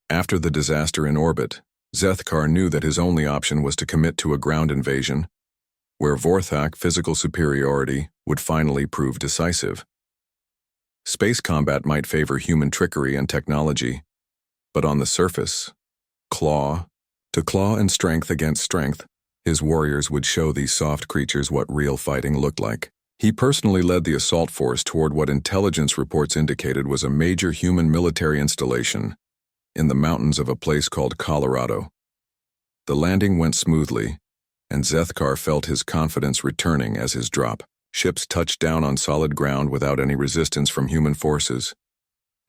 After the disaster in orbit, Zethkar knew that his only option was to commit to a ground invasion, where Vorthak physical superiority would finally prove decisive. Space combat might favor human trickery and technology, but on the surface, claw and strength against strength, his warriors would show these soft creatures what real fighting looked like. He personally led the assault force toward what intelligence reports indicated was a major human military installation in the mountains of a place called Colorado. The landing went smoothly, and Zethkar felt his confidence returning as his ships touched down on solid ground without any resistance from human forces.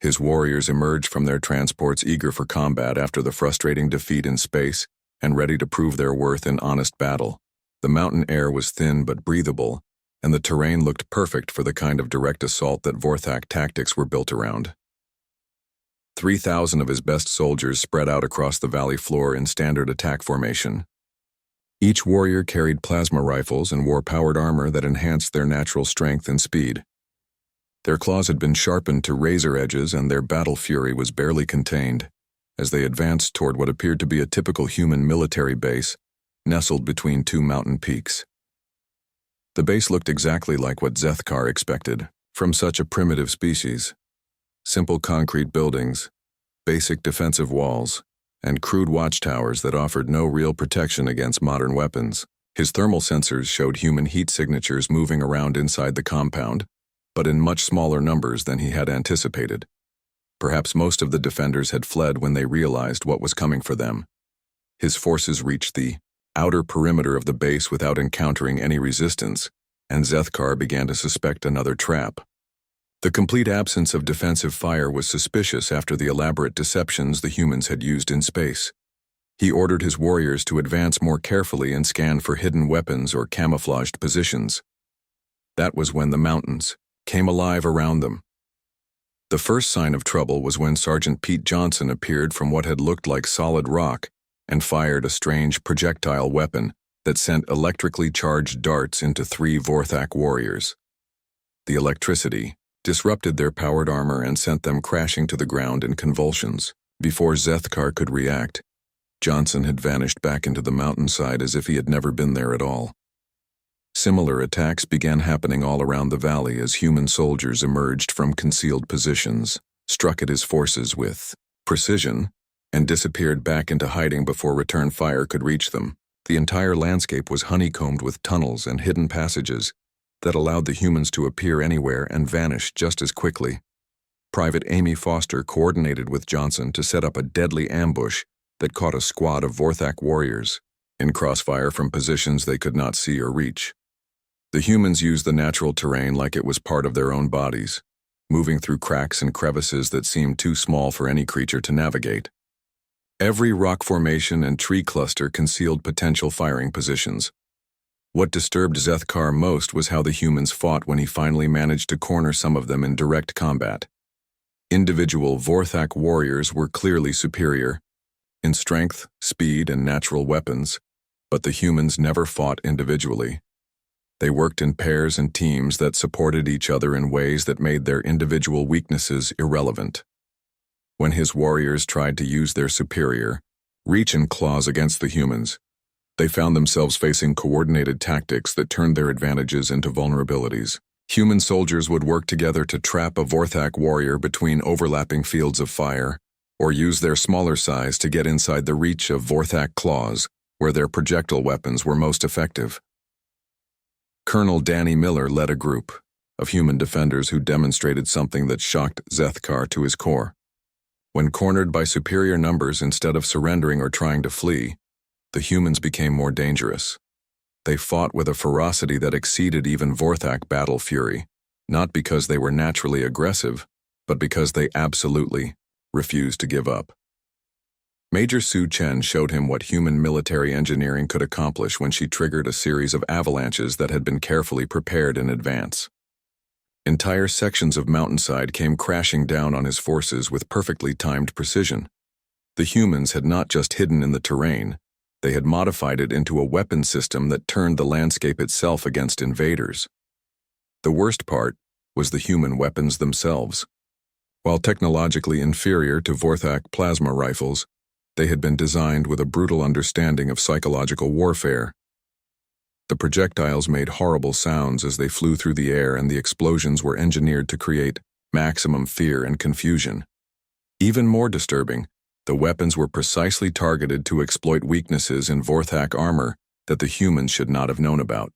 His warriors emerged from their transports eager for combat after the frustrating defeat in space and ready to prove their worth in honest battle. The mountain air was thin but breathable, and the terrain looked perfect for the kind of direct assault that Vorthak tactics were built around. 3,000 of his best soldiers spread out across the valley floor in standard attack formation. Each warrior carried plasma rifles and wore powered armor that enhanced their natural strength and speed. Their claws had been sharpened to razor edges, and their battle fury was barely contained as they advanced toward what appeared to be a typical human military base nestled between two mountain peaks. The base looked exactly like what Zethkar expected from such a primitive species. Simple concrete buildings, basic defensive walls, and crude watchtowers that offered no real protection against modern weapons. His thermal sensors showed human heat signatures moving around inside the compound, but in much smaller numbers than he had anticipated. Perhaps most of the defenders had fled when they realized what was coming for them. His forces reached the outer perimeter of the base without encountering any resistance, and Zethkar began to suspect another trap. The complete absence of defensive fire was suspicious after the elaborate deceptions the humans had used in space. He ordered his warriors to advance more carefully and scan for hidden weapons or camouflaged positions. That was when the mountains came alive around them. The first sign of trouble was when Sergeant Pete Johnson appeared from what had looked like solid rock and fired a strange projectile weapon that sent electrically charged darts into 3 Vorthak warriors. The electricity disrupted their powered armor and sent them crashing to the ground in convulsions. Before Zethkar could react, Johnson had vanished back into the mountainside as if he had never been there at all. Similar attacks began happening all around the valley as human soldiers emerged from concealed positions, struck at his forces with precision, and disappeared back into hiding before return fire could reach them. The entire landscape was honeycombed with tunnels and hidden passages that allowed the humans to appear anywhere and vanish just as quickly. Private Amy Foster coordinated with Johnson to set up a deadly ambush that caught a squad of Vorthak warriors in crossfire from positions they could not see or reach. The humans used the natural terrain like it was part of their own bodies, moving through cracks and crevices that seemed too small for any creature to navigate. Every rock formation and tree cluster concealed potential firing positions. What disturbed Zethkar most was how the humans fought when he finally managed to corner some of them in direct combat. Individual Vorthak warriors were clearly superior in strength, speed, and natural weapons, but the humans never fought individually. They worked in pairs and teams that supported each other in ways that made their individual weaknesses irrelevant. When his warriors tried to use their superior reach and claws against the humans, they found themselves facing coordinated tactics that turned their advantages into vulnerabilities. Human soldiers would work together to trap a Vorthak warrior between overlapping fields of fire, or use their smaller size to get inside the reach of Vorthak claws, where their projectile weapons were most effective. Colonel Danny Miller led a group of human defenders who demonstrated something that shocked Zethkar to his core. When cornered by superior numbers instead of surrendering or trying to flee, the humans became more dangerous. They fought with a ferocity that exceeded even Vorthak battle fury, not because they were naturally aggressive, but because they absolutely refused to give up. Major Su Chen showed him what human military engineering could accomplish when she triggered a series of avalanches that had been carefully prepared in advance. Entire sections of mountainside came crashing down on his forces with perfectly timed precision. The humans had not just hidden in the terrain, they had modified it into a weapon system that turned the landscape itself against invaders. The worst part was the human weapons themselves. While technologically inferior to Vorthak plasma rifles, they had been designed with a brutal understanding of psychological warfare. The projectiles made horrible sounds as they flew through the air, and the explosions were engineered to create maximum fear and confusion. Even more disturbing, the weapons were precisely targeted to exploit weaknesses in Vorthak armor that the humans should not have known about.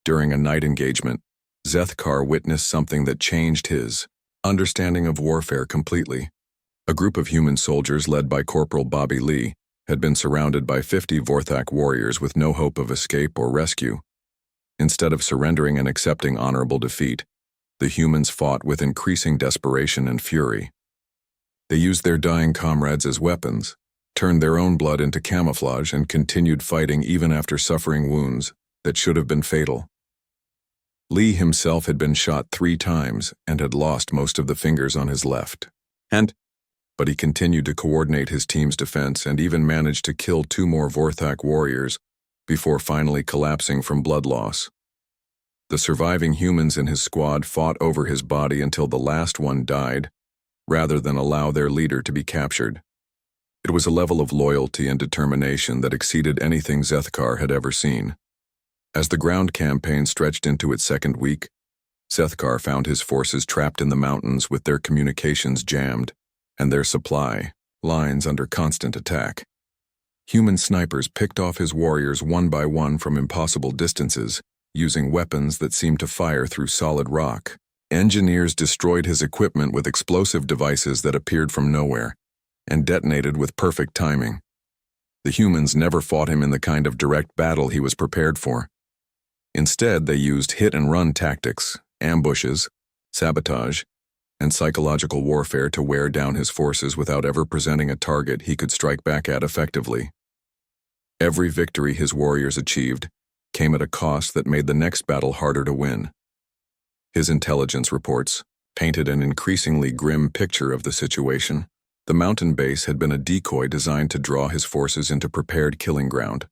During a night engagement, Zethkar witnessed something that changed his understanding of warfare completely. A group of human soldiers led by Corporal Bobby Lee had been surrounded by 50 Vorthak warriors with no hope of escape or rescue. Instead of surrendering and accepting honorable defeat, the humans fought with increasing desperation and fury. They used their dying comrades as weapons, turned their own blood into camouflage, and continued fighting even after suffering wounds that should have been fatal. Lee himself had been shot 3 times and had lost most of the fingers on his left. But he continued to coordinate his team's defense and even managed to kill 2 more Vorthak warriors before finally collapsing from blood loss. The surviving humans in his squad fought over his body until the last one died, rather than allow their leader to be captured. It was a level of loyalty and determination that exceeded anything Zethkar had ever seen. As the ground campaign stretched into its 2nd week, Zethkar found his forces trapped in the mountains with their communications jammed and their supply lines under constant attack. Human snipers picked off his warriors one by one from impossible distances, using weapons that seemed to fire through solid rock. Engineers destroyed his equipment with explosive devices that appeared from nowhere and detonated with perfect timing. The humans never fought him in the kind of direct battle he was prepared for. Instead, they used hit-and-run tactics, ambushes, sabotage, and psychological warfare to wear down his forces without ever presenting a target he could strike back at effectively. Every victory his warriors achieved came at a cost that made the next battle harder to win. His intelligence reports painted an increasingly grim picture of the situation. The mountain base had been a decoy designed to draw his forces into prepared killing ground.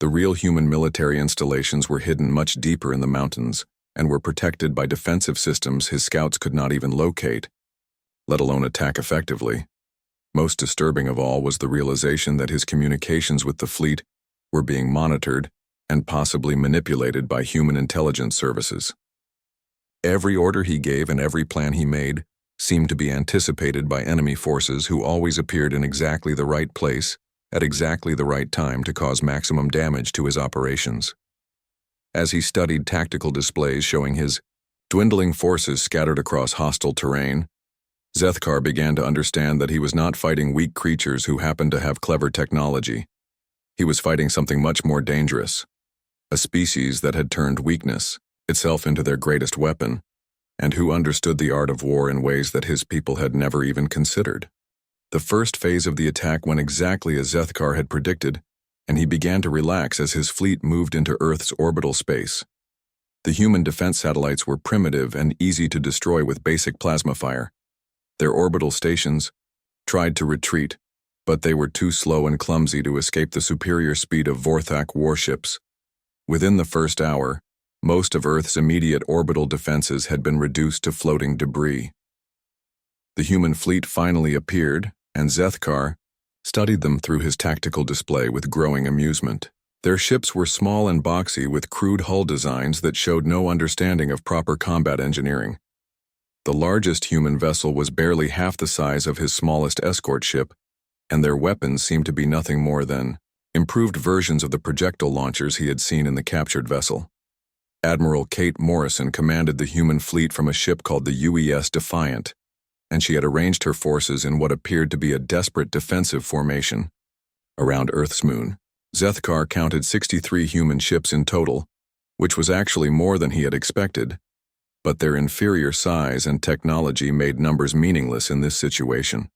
The real human military installations were hidden much deeper in the mountains and were protected by defensive systems his scouts could not even locate, let alone attack effectively. Most disturbing of all was the realization that his communications with the fleet were being monitored and possibly manipulated by human intelligence services. Every order he gave and every plan he made seemed to be anticipated by enemy forces who always appeared in exactly the right place at exactly the right time to cause maximum damage to his operations. As he studied tactical displays showing his dwindling forces scattered across hostile terrain, Zethkar began to understand that he was not fighting weak creatures who happened to have clever technology. He was fighting something much more dangerous, a species that had turned weakness itself into their greatest weapon, and who understood the art of war in ways that his people had never even considered. The first phase of the attack went exactly as Zethkar had predicted, and he began to relax as his fleet moved into Earth's orbital space. The human defense satellites were primitive and easy to destroy with basic plasma fire. Their orbital stations tried to retreat, but they were too slow and clumsy to escape the superior speed of Vorthak warships. Within the first hour, most of Earth's immediate orbital defenses had been reduced to floating debris. The human fleet finally appeared, and Zethkar studied them through his tactical display with growing amusement. Their ships were small and boxy with crude hull designs that showed no understanding of proper combat engineering. The largest human vessel was barely half the size of his smallest escort ship, and their weapons seemed to be nothing more than improved versions of the projectile launchers he had seen in the captured vessel. Admiral Kate Morrison commanded the human fleet from a ship called the UES Defiant, and she had arranged her forces in what appeared to be a desperate defensive formation around Earth's moon. Zethkar counted 63 human ships in total, which was actually more than he had expected, but their inferior size and technology made numbers meaningless in this situation.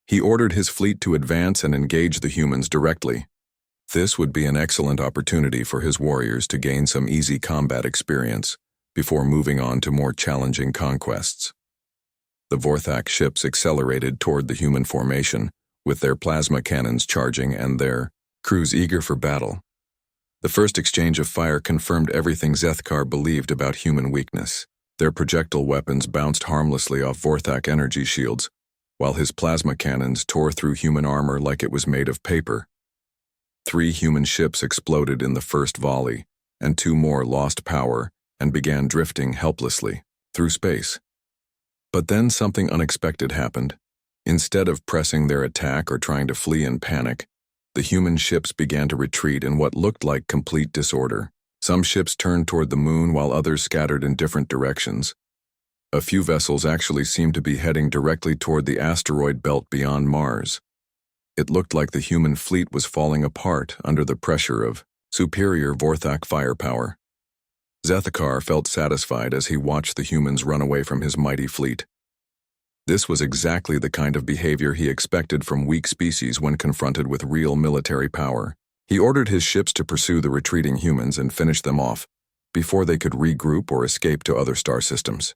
He ordered his fleet to advance and engage the humans directly. This would be an excellent opportunity for his warriors to gain some easy combat experience before moving on to more challenging conquests. The Vorthak ships accelerated toward the human formation, with their plasma cannons charging and their crews eager for battle. The first exchange of fire confirmed everything Zethkar believed about human weakness. Their projectile weapons bounced harmlessly off Vorthak energy shields, while his plasma cannons tore through human armor like it was made of paper. 3 human ships exploded in the first volley, and 2 more lost power and began drifting helplessly through space. But then something unexpected happened. Instead of pressing their attack or trying to flee in panic, the human ships began to retreat in what looked like complete disorder. Some ships turned toward the moon while others scattered in different directions. A few vessels actually seemed to be heading directly toward the asteroid belt beyond Mars. It looked like the human fleet was falling apart under the pressure of superior Vorthak firepower. Zethkar felt satisfied as he watched the humans run away from his mighty fleet. This was exactly the kind of behavior he expected from weak species when confronted with real military power. He ordered his ships to pursue the retreating humans and finish them off before they could regroup or escape to other star systems.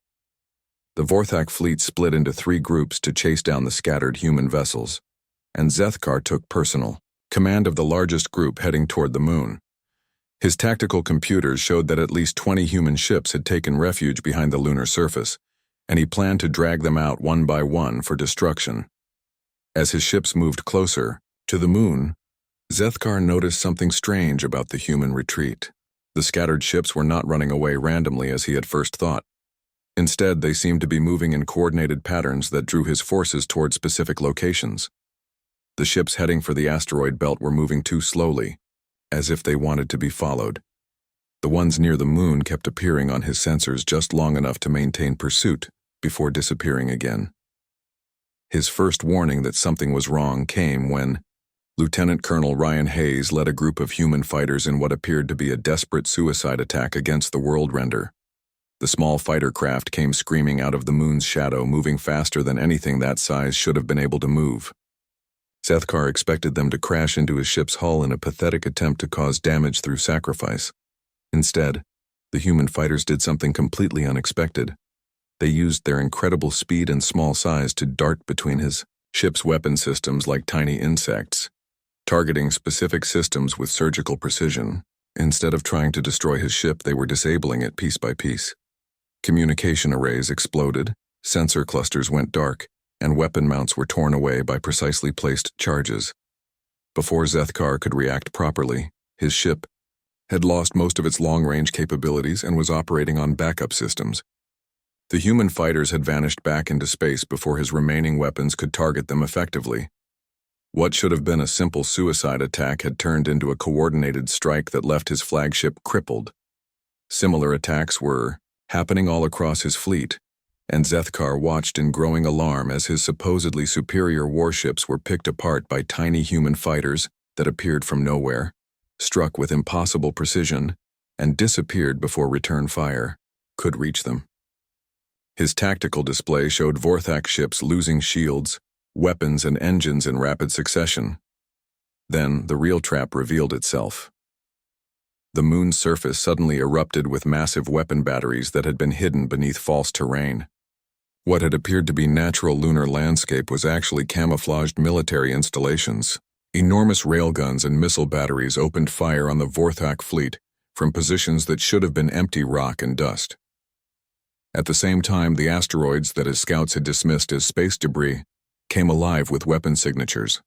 The Vorthak fleet split into 3 groups to chase down the scattered human vessels, and Zethkar took personal command of the largest group heading toward the moon. His tactical computers showed that at least 20 human ships had taken refuge behind the lunar surface, and he planned to drag them out one by one for destruction. As his ships moved closer to the moon, Zethkar noticed something strange about the human retreat. The scattered ships were not running away randomly as he had first thought. Instead, they seemed to be moving in coordinated patterns that drew his forces toward specific locations. The ships heading for the asteroid belt were moving too slowly, as if they wanted to be followed. The ones near the moon kept appearing on his sensors just long enough to maintain pursuit before disappearing again. His first warning that something was wrong came when Lieutenant Colonel Ryan Hayes led a group of human fighters in what appeared to be a desperate suicide attack against the world render. The small fighter craft came screaming out of the moon's shadow, moving faster than anything that size should have been able to move. Zethkar expected them to crash into his ship's hull in a pathetic attempt to cause damage through sacrifice. Instead, the human fighters did something completely unexpected. They used their incredible speed and small size to dart between his ship's weapon systems like tiny insects, targeting specific systems with surgical precision. Instead of trying to destroy his ship, they were disabling it piece by piece. Communication arrays exploded, sensor clusters went dark, and weapon mounts were torn away by precisely placed charges. Before Zethkar could react properly, his ship had lost most of its long-range capabilities and was operating on backup systems. The human fighters had vanished back into space before his remaining weapons could target them effectively. What should have been a simple suicide attack had turned into a coordinated strike that left his flagship crippled. Similar attacks were happening all across his fleet, and Zethkar watched in growing alarm as his supposedly superior warships were picked apart by tiny human fighters that appeared from nowhere, struck with impossible precision, and disappeared before return fire could reach them. His tactical display showed Vorthak ships losing shields, weapons, and engines in rapid succession. Then the real trap revealed itself. The moon's surface suddenly erupted with massive weapon batteries that had been hidden beneath false terrain. What had appeared to be natural lunar landscape was actually camouflaged military installations. Enormous railguns and missile batteries opened fire on the Vorthak fleet from positions that should have been empty rock and dust. At the same time, the asteroids that his scouts had dismissed as space debris came alive with weapon signatures.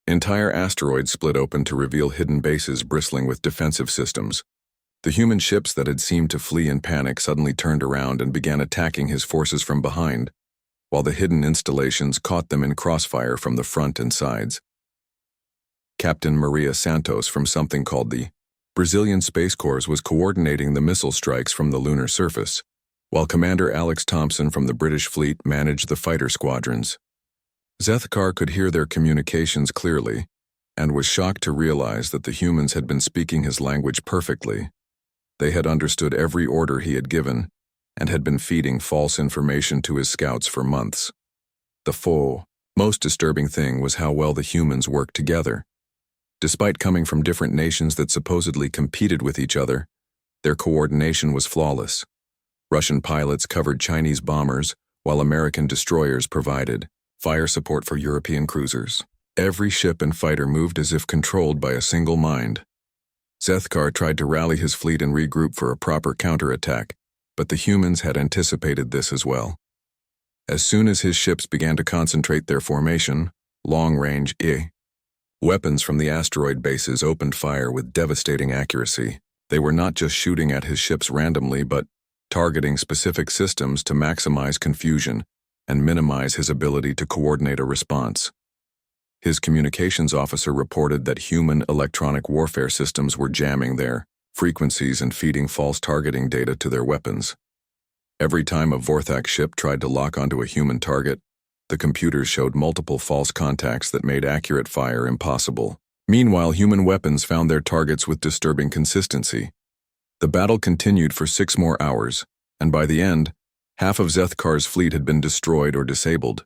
Entire asteroids split open to reveal hidden bases bristling with defensive systems. The human ships that had seemed to flee in panic suddenly turned around and began attacking his forces from behind, while the hidden installations caught them in crossfire from the front and sides. Captain Maria Santos from something called the Brazilian Space Corps was coordinating the missile strikes from the lunar surface, while Commander Alex Thompson from the British fleet managed the fighter squadrons. Zethkar could hear their communications clearly, and was shocked to realize that the humans had been speaking his language perfectly. They had understood every order he had given, and had been feeding false information to his scouts for months. The most disturbing thing was how well the humans worked together. Despite coming from different nations that supposedly competed with each other, their coordination was flawless. Russian pilots covered Chinese bombers, while American destroyers provided fire support for European cruisers. Every ship and fighter moved as if controlled by a single mind. Zethkar tried to rally his fleet and regroup for a proper counterattack, But the humans had anticipated this as well. As soon as his ships began to concentrate their formation, long-range weapons from the asteroid bases opened fire with devastating accuracy. They were not just shooting at his ships randomly, but targeting specific systems to maximize confusion and minimize his ability to coordinate a response. His communications officer reported that human electronic warfare systems were jamming their frequencies and feeding false targeting data to their weapons. Every time a Vorthak ship tried to lock onto a human target, the computers showed multiple false contacts that made accurate fire impossible. Meanwhile, human weapons found their targets with disturbing consistency. The battle continued for 6 more hours, and by the end, half of Zethkar's fleet had been destroyed or disabled.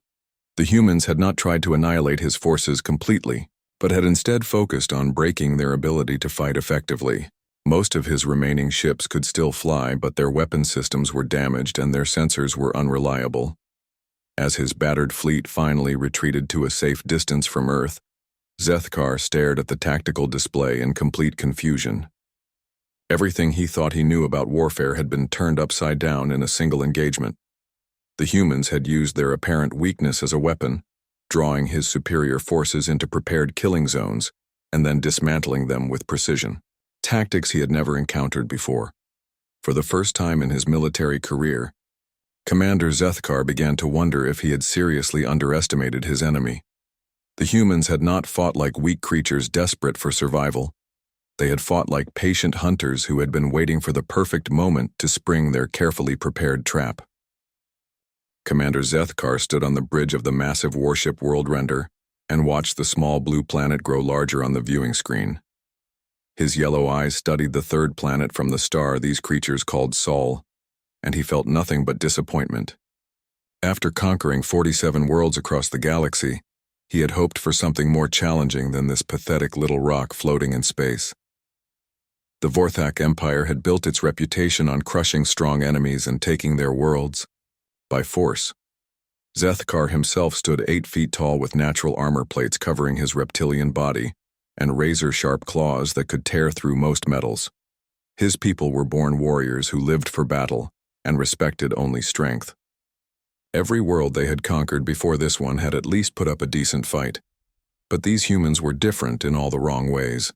The humans had not tried to annihilate his forces completely, but had instead focused on breaking their ability to fight effectively. Most of his remaining ships could still fly, but their weapon systems were damaged and their sensors were unreliable. As his battered fleet finally retreated to a safe distance from Earth, Zethkar stared at the tactical display in complete confusion. Everything he thought he knew about warfare had been turned upside down in a single engagement. The humans had used their apparent weakness as a weapon, drawing his superior forces into prepared killing zones and then dismantling them with precision. Tactics he had never encountered before. For the first time in his military career, Commander Zethkar began to wonder if he had seriously underestimated his enemy. The humans had not fought like weak creatures desperate for survival. They had fought like patient hunters who had been waiting for the perfect moment to spring their carefully prepared trap. Commander Zethkar stood on the bridge of the massive warship World Render and watched the small blue planet grow larger on the viewing screen. His yellow eyes studied the third planet from the star these creatures called Sol, and he felt nothing but disappointment. After conquering 47 worlds across the galaxy, he had hoped for something more challenging than this pathetic little rock floating in space. The Vorthak Empire had built its reputation on crushing strong enemies and taking their worlds by force. Zethkar himself stood 8 feet tall with natural armor plates covering his reptilian body and razor-sharp claws that could tear through most metals. His people were born warriors who lived for battle and respected only strength. Every world they had conquered before this one had at least put up a decent fight, but these humans were different in all the wrong ways.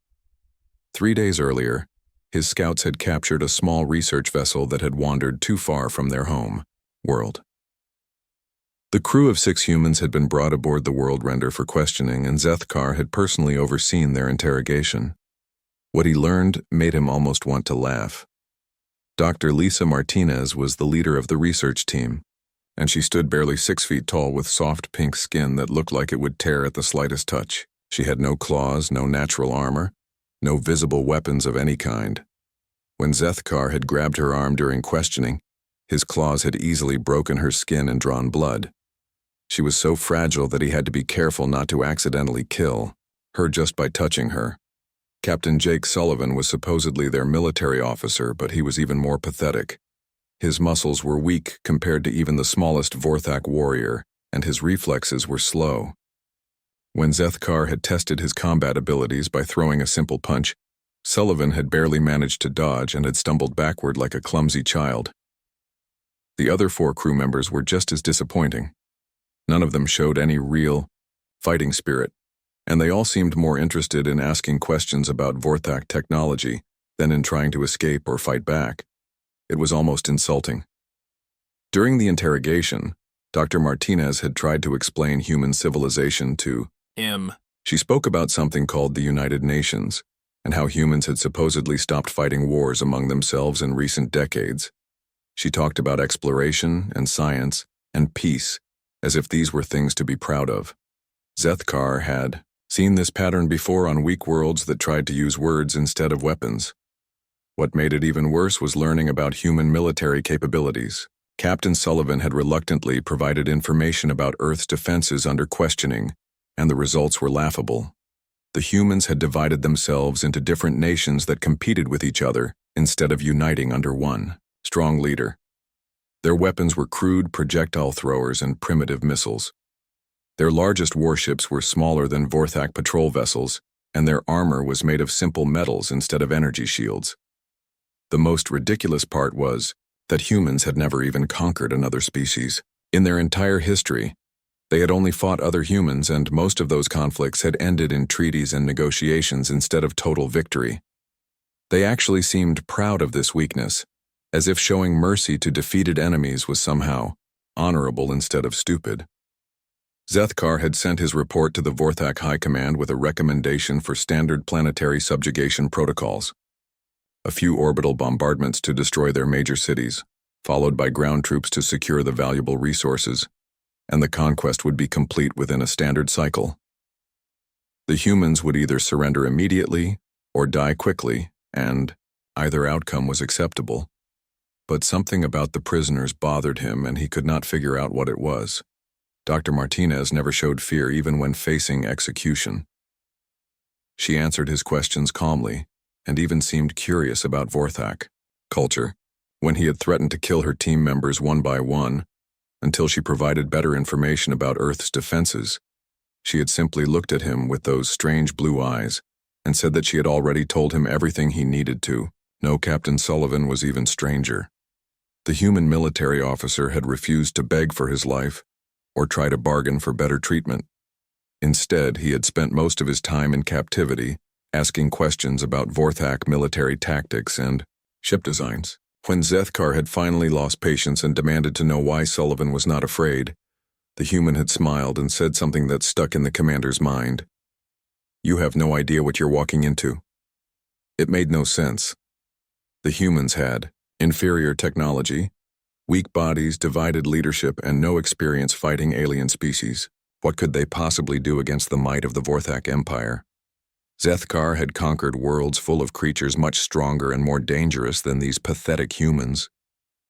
3 days earlier, his scouts had captured a small research vessel that had wandered too far from their home world. The crew of 6 humans had been brought aboard the World Render for questioning, and Zethkar had personally overseen their interrogation. What he learned made him almost want to laugh. Dr. Lisa Martinez was the leader of the research team, and she stood barely 6 feet tall with soft pink skin that looked like it would tear at the slightest touch. She had no claws, no natural armor, no visible weapons of any kind. When Zethkar had grabbed her arm during questioning, his claws had easily broken her skin and drawn blood. She was so fragile that he had to be careful not to accidentally kill her just by touching her. Captain Jake Sullivan was supposedly their military officer, but he was even more pathetic. His muscles were weak compared to even the smallest Vorthak warrior, and his reflexes were slow. When Zethkar had tested his combat abilities by throwing a simple punch, Sullivan had barely managed to dodge and had stumbled backward like a clumsy child. The other 4 crew members were just as disappointing. None of them showed any real fighting spirit, and they all seemed more interested in asking questions about Vorthak technology than in trying to escape or fight back. It was almost insulting. During the interrogation, Dr. Martinez had tried to explain human civilization to him. She spoke about something called the United Nations, and how humans had supposedly stopped fighting wars among themselves in recent decades. She talked about exploration and science and peace, as if these were things to be proud of. Zethkar had seen this pattern before on weak worlds that tried to use words instead of weapons. What made it even worse was learning about human military capabilities. Captain Sullivan had reluctantly provided information about Earth's defenses under questioning, and the results were laughable. The humans had divided themselves into different nations that competed with each other instead of uniting under one strong leader. Their weapons were crude projectile throwers and primitive missiles. Their largest warships were smaller than Vorthak patrol vessels, and their armor was made of simple metals instead of energy shields. The most ridiculous part was, that humans had never even conquered another species. In their entire history, they had only fought other humans, and most of those conflicts had ended in treaties and negotiations instead of total victory. They actually seemed proud of this weakness, as if showing mercy to defeated enemies was somehow honorable instead of stupid. Zethkar had sent his report to the Vorthak High Command with a recommendation for standard planetary subjugation protocols. A few orbital bombardments to destroy their major cities, followed by ground troops to secure the valuable resources, and the conquest would be complete within a standard cycle. The humans would either surrender immediately or die quickly, and either outcome was acceptable. But something about the prisoners bothered him, and he could not figure out what it was. Dr. Martinez never showed fear even when facing execution. She answered his questions calmly, and even seemed curious about Vorthak culture, when he had threatened to kill her team members one by one, until she provided better information about Earth's defenses. She had simply looked at him with those strange blue eyes, and said that she had already told him everything he needed to. No, Captain Sullivan was even stranger. The human military officer had refused to beg for his life, or try to bargain for better treatment. Instead, he had spent most of his time in captivity, asking questions about Vorthak military tactics and ship designs. When Zethkar had finally lost patience and demanded to know why Sullivan was not afraid, the human had smiled and said something that stuck in the commander's mind. "You have no idea what you're walking into." It made no sense. The humans had inferior technology, weak bodies, divided leadership, and no experience fighting alien species. What could they possibly do against the might of the Vorthak Empire? Zethkar had conquered worlds full of creatures much stronger and more dangerous than these pathetic humans.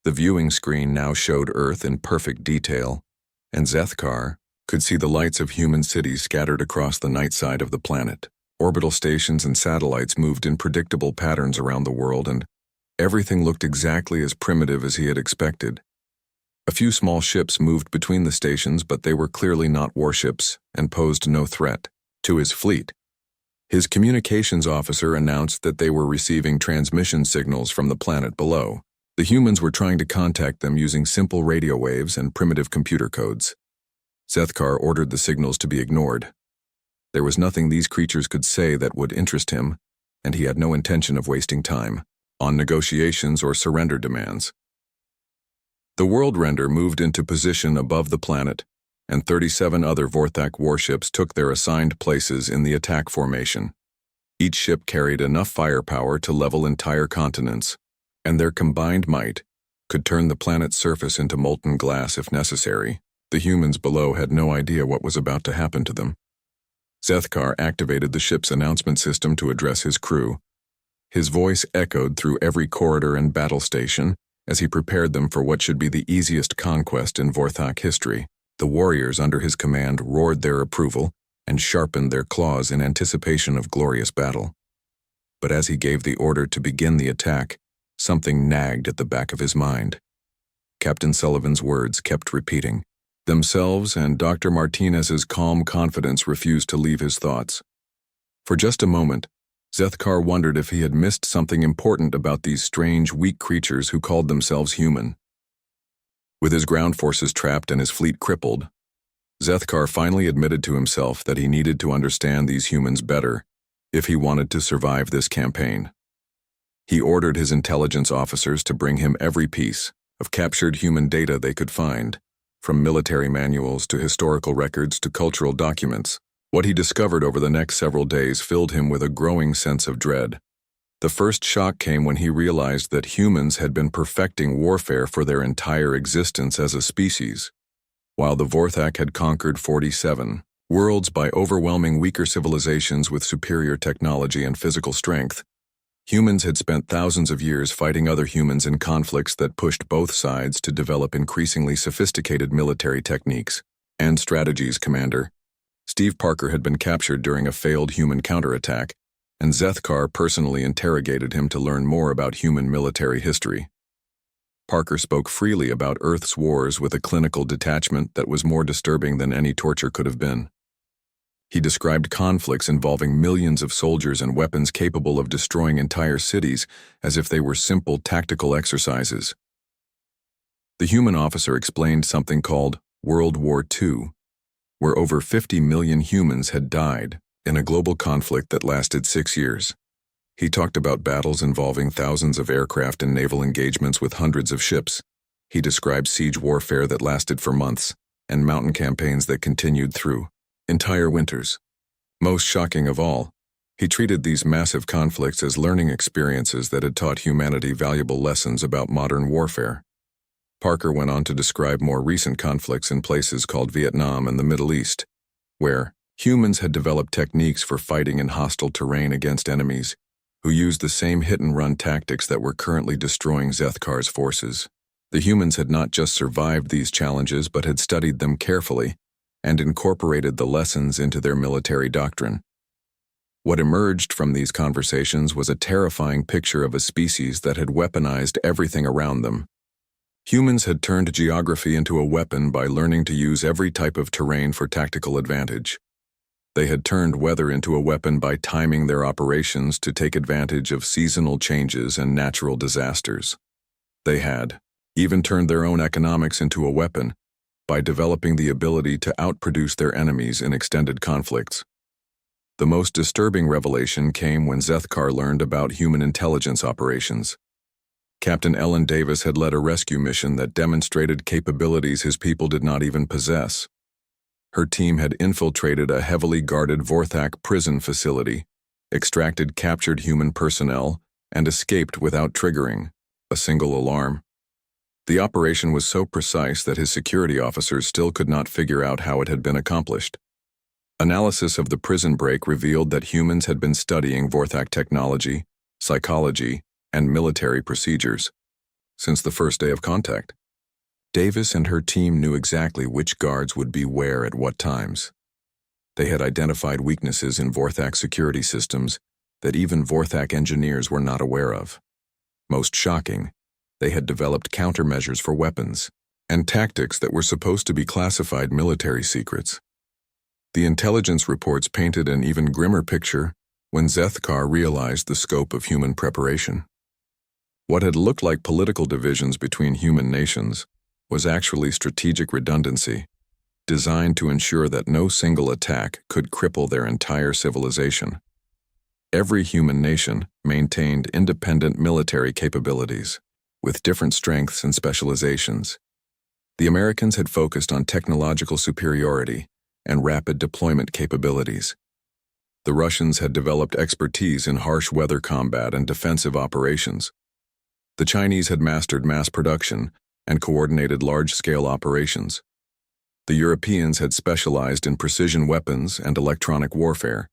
The viewing screen now showed Earth in perfect detail, and Zethkar could see the lights of human cities scattered across the night side of the planet. Orbital stations and satellites moved in predictable patterns around the world, and everything looked exactly as primitive as he had expected. A few small ships moved between the stations, but they were clearly not warships and posed no threat to his fleet. His communications officer announced that they were receiving transmission signals from the planet below. The humans were trying to contact them using simple radio waves and primitive computer codes. Zethkar ordered the signals to be ignored. There was nothing these creatures could say that would interest him, and he had no intention of wasting time on negotiations or surrender demands. The World Render moved into position above the planet, and 37 other Vorthak warships took their assigned places in the attack formation. Each ship carried enough firepower to level entire continents, and their combined might could turn the planet's surface into molten glass if necessary. The humans below had no idea what was about to happen to them. Zethkar activated the ship's announcement system to address his crew. His voice echoed through every corridor and battle station as he prepared them for what should be the easiest conquest in Vorthak history. The warriors under his command roared their approval and sharpened their claws in anticipation of glorious battle. But as he gave the order to begin the attack, something nagged at the back of his mind. Captain Sullivan's words kept repeating themselves, and Dr. Martinez's calm confidence refused to leave his thoughts. For just a moment, Zethkar wondered if he had missed something important about these strange, weak creatures who called themselves human. With his ground forces trapped and his fleet crippled, Zethkar finally admitted to himself that he needed to understand these humans better if he wanted to survive this campaign. He ordered his intelligence officers to bring him every piece of captured human data they could find, from military manuals to historical records to cultural documents. What he discovered over the next several days filled him with a growing sense of dread. The first shock came when he realized that humans had been perfecting warfare for their entire existence as a species. While the Vorthak had conquered 47 worlds by overwhelming weaker civilizations with superior technology and physical strength, humans had spent thousands of years fighting other humans in conflicts that pushed both sides to develop increasingly sophisticated military techniques and strategies. Commander Steve Parker had been captured during a failed human counterattack, and Zethkar personally interrogated him to learn more about human military history. Parker spoke freely about Earth's wars with a clinical detachment that was more disturbing than any torture could have been. He described conflicts involving millions of soldiers and weapons capable of destroying entire cities as if they were simple tactical exercises. The human officer explained something called World War II, where over 50 million humans had died in a global conflict that lasted 6 years. He talked about battles involving thousands of aircraft and naval engagements with hundreds of ships. He described siege warfare that lasted for months and mountain campaigns that continued through entire winters. Most shocking of all, he treated these massive conflicts as learning experiences that had taught humanity valuable lessons about modern warfare. Parker went on to describe more recent conflicts in places called Vietnam and the Middle East, where humans had developed techniques for fighting in hostile terrain against enemies who used the same hit-and-run tactics that were currently destroying Zethkar's forces. The humans had not just survived these challenges but had studied them carefully and incorporated the lessons into their military doctrine. What emerged from these conversations was a terrifying picture of a species that had weaponized everything around them. Humans had turned geography into a weapon by learning to use every type of terrain for tactical advantage. They had turned weather into a weapon by timing their operations to take advantage of seasonal changes and natural disasters. They had even turned their own economics into a weapon by developing the ability to outproduce their enemies in extended conflicts. The most disturbing revelation came when Zethkar learned about human intelligence operations. Captain Ellen Davis had led a rescue mission that demonstrated capabilities his people did not even possess. Her team had infiltrated a heavily guarded Vorthak prison facility, extracted captured human personnel, and escaped without triggering a single alarm. The operation was so precise that his security officers still could not figure out how it had been accomplished. Analysis of the prison break revealed that humans had been studying Vorthak technology, psychology, and military procedures since the first day of contact. Davis and her team knew exactly which guards would be where at what times. They had identified weaknesses in Vorthak security systems that even Vorthak engineers were not aware of. Most shocking, they had developed countermeasures for weapons and tactics that were supposed to be classified military secrets. The intelligence reports painted an even grimmer picture when Zethkar realized the scope of human preparation. What had looked like political divisions between human nations was actually strategic redundancy, designed to ensure that no single attack could cripple their entire civilization. Every human nation maintained independent military capabilities, with different strengths and specializations. The Americans had focused on technological superiority and rapid deployment capabilities. The Russians had developed expertise in harsh weather combat and defensive operations. The Chinese had mastered mass production and coordinated large-scale operations. The Europeans had specialized in precision weapons and electronic warfare.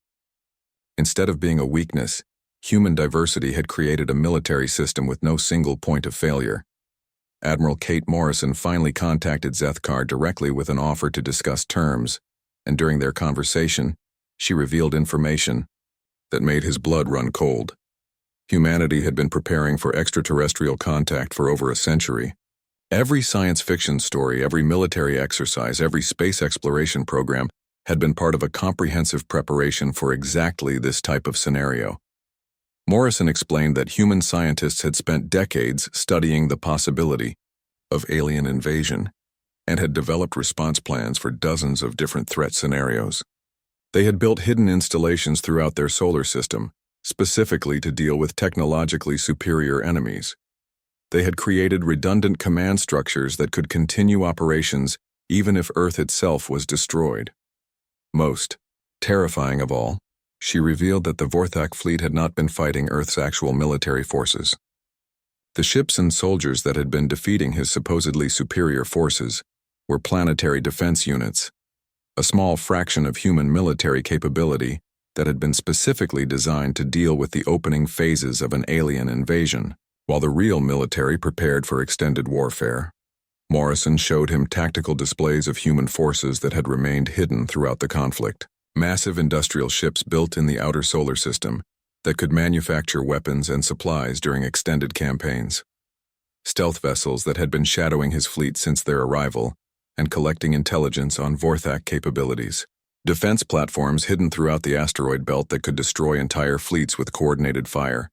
Instead of being a weakness, human diversity had created a military system with no single point of failure. Admiral Kate Morrison finally contacted Zethkar directly with an offer to discuss terms, and during their conversation, she revealed information that made his blood run cold. Humanity had been preparing for extraterrestrial contact for over a century. Every science fiction story, every military exercise, every space exploration program had been part of a comprehensive preparation for exactly this type of scenario. Morrison explained that human scientists had spent decades studying the possibility of alien invasion and had developed response plans for dozens of different threat scenarios. They had built hidden installations throughout their solar system, specifically to deal with technologically superior enemies. They had created redundant command structures that could continue operations even if Earth itself was destroyed. Most terrifying of all, she revealed that the Vorthak fleet had not been fighting Earth's actual military forces. The ships and soldiers that had been defeating his supposedly superior forces were planetary defense units, a small fraction of human military capability that had been specifically designed to deal with the opening phases of an alien invasion. While the real military prepared for extended warfare, Morrison showed him tactical displays of human forces that had remained hidden throughout the conflict. Massive industrial ships built in the outer solar system that could manufacture weapons and supplies during extended campaigns. Stealth vessels that had been shadowing his fleet since their arrival and collecting intelligence on Vorthak capabilities. Defense platforms hidden throughout the asteroid belt that could destroy entire fleets with coordinated fire.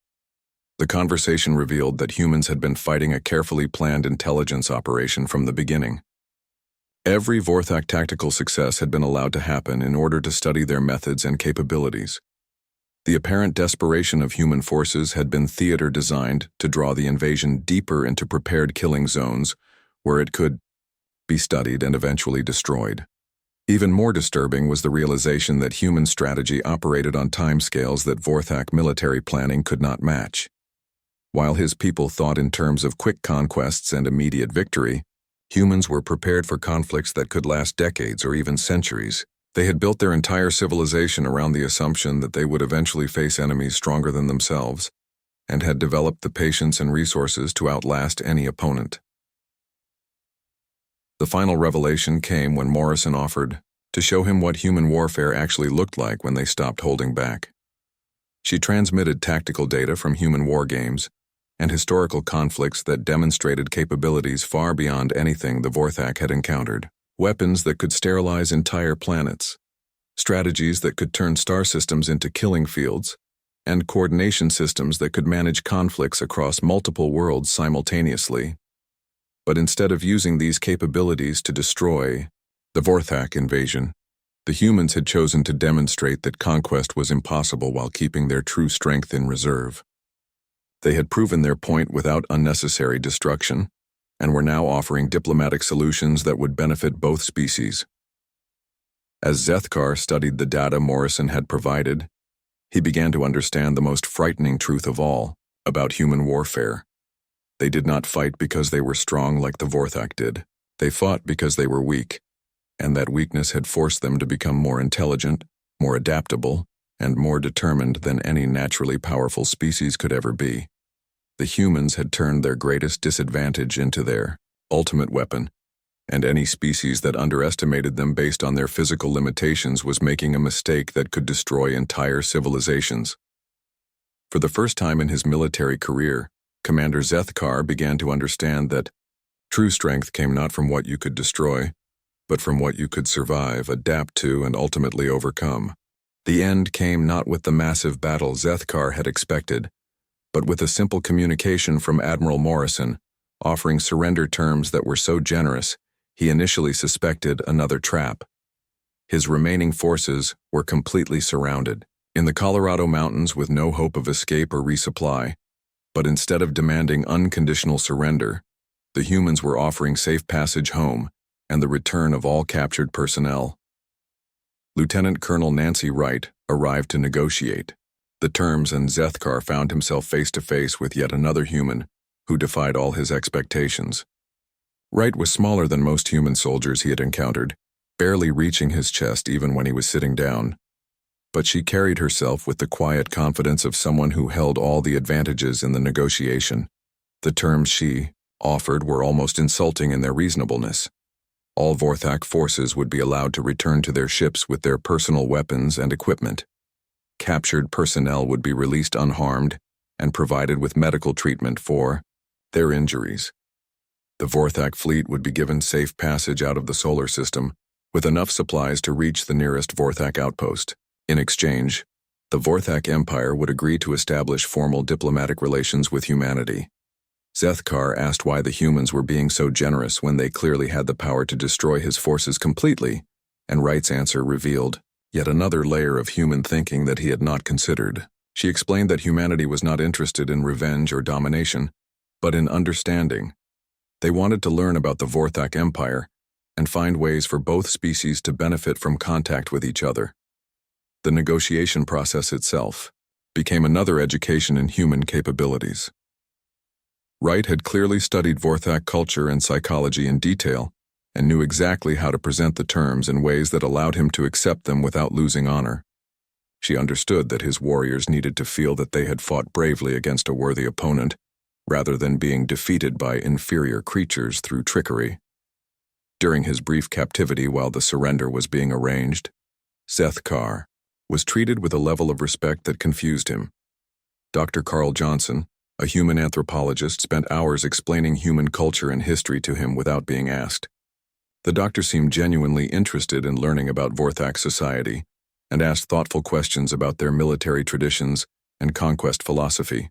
The conversation revealed that humans had been fighting a carefully planned intelligence operation from the beginning. Every Vorthak tactical success had been allowed to happen in order to study their methods and capabilities. The apparent desperation of human forces had been theater designed to draw the invasion deeper into prepared killing zones where it could be studied and eventually destroyed. Even more disturbing was the realization that human strategy operated on timescales that Vorthak military planning could not match. While his people thought in terms of quick conquests and immediate victory, humans were prepared for conflicts that could last decades or even centuries. They had built their entire civilization around the assumption that they would eventually face enemies stronger than themselves, and had developed the patience and resources to outlast any opponent. The final revelation came when Morrison offered to show him what human warfare actually looked like when they stopped holding back. She transmitted tactical data from human war games and historical conflicts that demonstrated capabilities far beyond anything the Vorthak had encountered. Weapons that could sterilize entire planets, strategies that could turn star systems into killing fields, and coordination systems that could manage conflicts across multiple worlds simultaneously. But instead of using these capabilities to destroy the Vorthak invasion, the humans had chosen to demonstrate that conquest was impossible while keeping their true strength in reserve. They had proven their point without unnecessary destruction, and were now offering diplomatic solutions that would benefit both species. As Zethkar studied the data Morrison had provided, he began to understand the most frightening truth of all about human warfare. They did not fight because they were strong like the Vorthak did. They fought because they were weak, and that weakness had forced them to become more intelligent, more adaptable, and more determined than any naturally powerful species could ever be. The humans had turned their greatest disadvantage into their ultimate weapon, and any species that underestimated them based on their physical limitations was making a mistake that could destroy entire civilizations. For the first time in his military career, Commander Zethkar began to understand that true strength came not from what you could destroy, but from what you could survive, adapt to, and ultimately overcome. The end came not with the massive battle Zethkar had expected, but with a simple communication from Admiral Morrison, offering surrender terms that were so generous, he initially suspected another trap. His remaining forces were completely surrounded in the Colorado Mountains with no hope of escape or resupply, but instead of demanding unconditional surrender, the humans were offering safe passage home and the return of all captured personnel. Lieutenant Colonel Nancy Wright arrived to negotiate the terms, and Zethkar found himself face to face with yet another human who defied all his expectations. Wright was smaller than most human soldiers he had encountered, barely reaching his chest even when he was sitting down. But she carried herself with the quiet confidence of someone who held all the advantages in the negotiation. The terms she offered were almost insulting in their reasonableness. All Vorthak forces would be allowed to return to their ships with their personal weapons and equipment. Captured personnel would be released unharmed and provided with medical treatment for their injuries. The Vorthak fleet would be given safe passage out of the solar system with enough supplies to reach the nearest Vorthak outpost. In exchange, the Vorthak Empire would agree to establish formal diplomatic relations with humanity. Zethkar asked why the humans were being so generous when they clearly had the power to destroy his forces completely, and Wright's answer revealed yet another layer of human thinking that he had not considered. She explained that humanity was not interested in revenge or domination, but in understanding. They wanted to learn about the Vorthak Empire and find ways for both species to benefit from contact with each other. The negotiation process itself became another education in human capabilities. Wright had clearly studied Vorthak culture and psychology in detail, and knew exactly how to present the terms in ways that allowed him to accept them without losing honor. She understood that his warriors needed to feel that they had fought bravely against a worthy opponent, rather than being defeated by inferior creatures through trickery. During his brief captivity while the surrender was being arranged, Zethkar was treated with a level of respect that confused him. Dr. Carl Johnson, a human anthropologist, spent hours explaining human culture and history to him without being asked. The doctor seemed genuinely interested in learning about Vorthak society and asked thoughtful questions about their military traditions and conquest philosophy.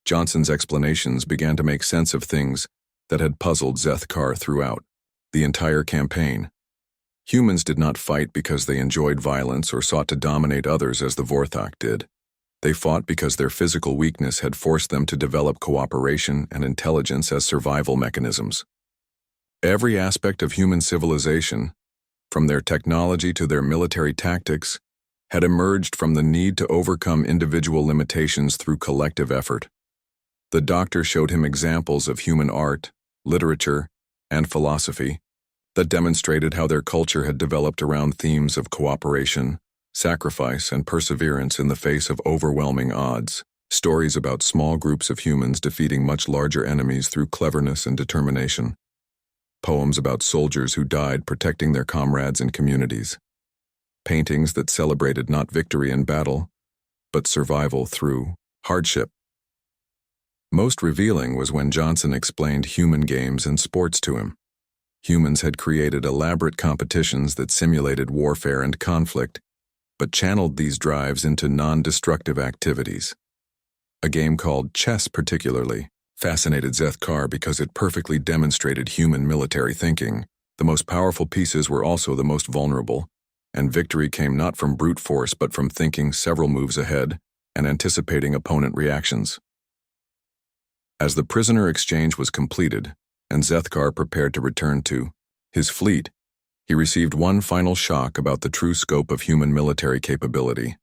Johnson's explanations began to make sense of things that had puzzled Zethkar throughout the entire campaign. Humans did not fight because they enjoyed violence or sought to dominate others as the Vorthok did. They fought because their physical weakness had forced them to develop cooperation and intelligence as survival mechanisms. Every aspect of human civilization, from their technology to their military tactics, had emerged from the need to overcome individual limitations through collective effort. The Doctor showed him examples of human art, literature, and philosophy that demonstrated how their culture had developed around themes of cooperation, sacrifice, and perseverance in the face of overwhelming odds. Stories about small groups of humans defeating much larger enemies through cleverness and determination. Poems about soldiers who died protecting their comrades and communities. Paintings that celebrated not victory in battle, but survival through hardship. Most revealing was when Johnson explained human games and sports to him. Humans had created elaborate competitions that simulated warfare and conflict, but channeled these drives into non-destructive activities. A game called chess particularly fascinated Zethkar because it perfectly demonstrated human military thinking. The most powerful pieces were also the most vulnerable, and victory came not from brute force but from thinking several moves ahead and anticipating opponent reactions. As the prisoner exchange was completed, and Zethkar prepared to return to his fleet, he received one final shock about the true scope of human military capability.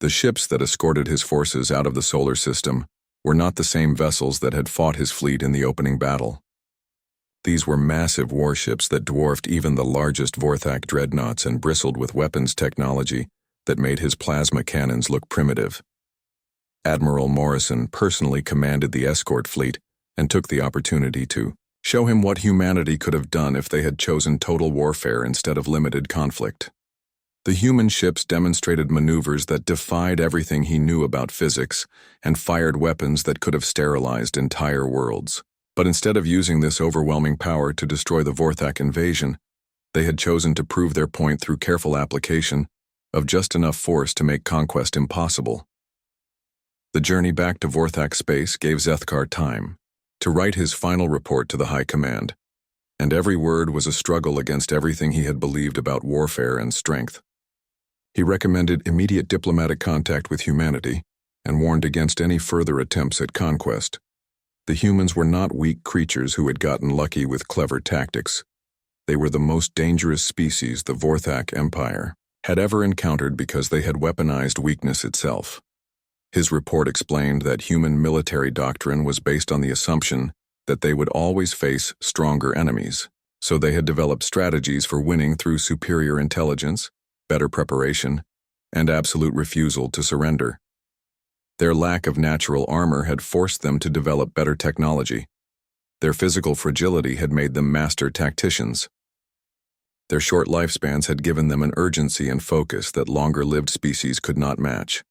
The ships that escorted his forces out of the solar system were not the same vessels that had fought his fleet in the opening battle. These were massive warships that dwarfed even the largest Vorthak dreadnoughts and bristled with weapons technology that made his plasma cannons look primitive. Admiral Morrison personally commanded the escort fleet and took the opportunity to show him what humanity could have done if they had chosen total warfare instead of limited conflict. The human ships demonstrated maneuvers that defied everything he knew about physics and fired weapons that could have sterilized entire worlds. But instead of using this overwhelming power to destroy the Vorthak invasion, they had chosen to prove their point through careful application of just enough force to make conquest impossible. The journey back to Vorthak space gave Zethkar time to write his final report to the High Command, and every word was a struggle against everything he had believed about warfare and strength. He recommended immediate diplomatic contact with humanity and warned against any further attempts at conquest. The humans were not weak creatures who had gotten lucky with clever tactics. They were the most dangerous species the Vorthak Empire had ever encountered because they had weaponized weakness itself. His report explained that human military doctrine was based on the assumption that they would always face stronger enemies, so they had developed strategies for winning through superior intelligence, better preparation, and absolute refusal to surrender. Their lack of natural armor had forced them to develop better technology. Their physical fragility had made them master tacticians. Their short lifespans had given them an urgency and focus that longer-lived species could not match.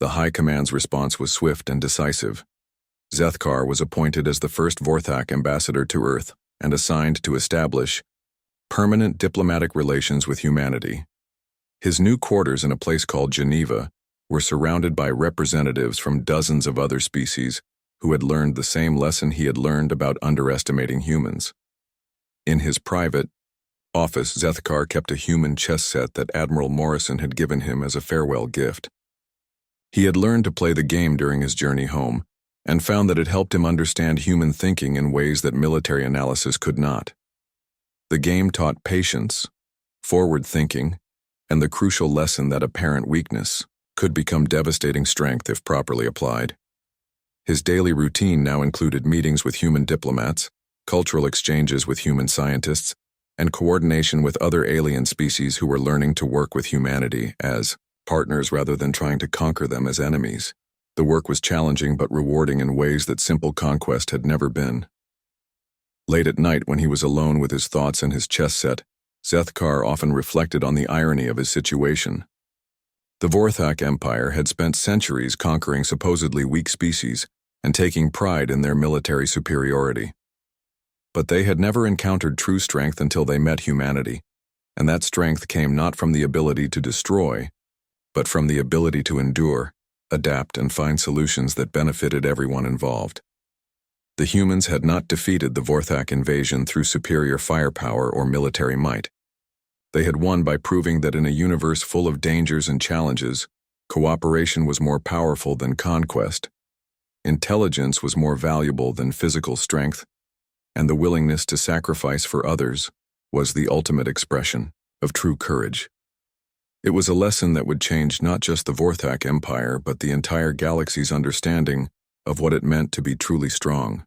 The High Command's response was swift and decisive. Zethkar was appointed as the first Vorthak ambassador to Earth and assigned to establish permanent diplomatic relations with humanity. His new quarters in a place called Geneva were surrounded by representatives from dozens of other species who had learned the same lesson he had learned about underestimating humans. In his private office, Zethkar kept a human chess set that Admiral Morrison had given him as a farewell gift. He had learned to play the game during his journey home and found that it helped him understand human thinking in ways that military analysis could not. The game taught patience, forward thinking, and the crucial lesson that apparent weakness could become devastating strength if properly applied. His daily routine now included meetings with human diplomats, cultural exchanges with human scientists, and coordination with other alien species who were learning to work with humanity as partners rather than trying to conquer them as enemies. The work was challenging but rewarding in ways that simple conquest had never been. Late at night, when he was alone with his thoughts and his chess set, Zethkar often reflected on the irony of his situation. The Vorthak Empire had spent centuries conquering supposedly weak species and taking pride in their military superiority. But they had never encountered true strength until they met humanity, and that strength came not from the ability to destroy, but from the ability to endure, adapt, and find solutions that benefited everyone involved. The humans had not defeated the Vorthak invasion through superior firepower or military might. They had won by proving that in a universe full of dangers and challenges, cooperation was more powerful than conquest, intelligence was more valuable than physical strength, and the willingness to sacrifice for others was the ultimate expression of true courage. It was a lesson that would change not just the Vorthak Empire but the entire galaxy's understanding of what it meant to be truly strong.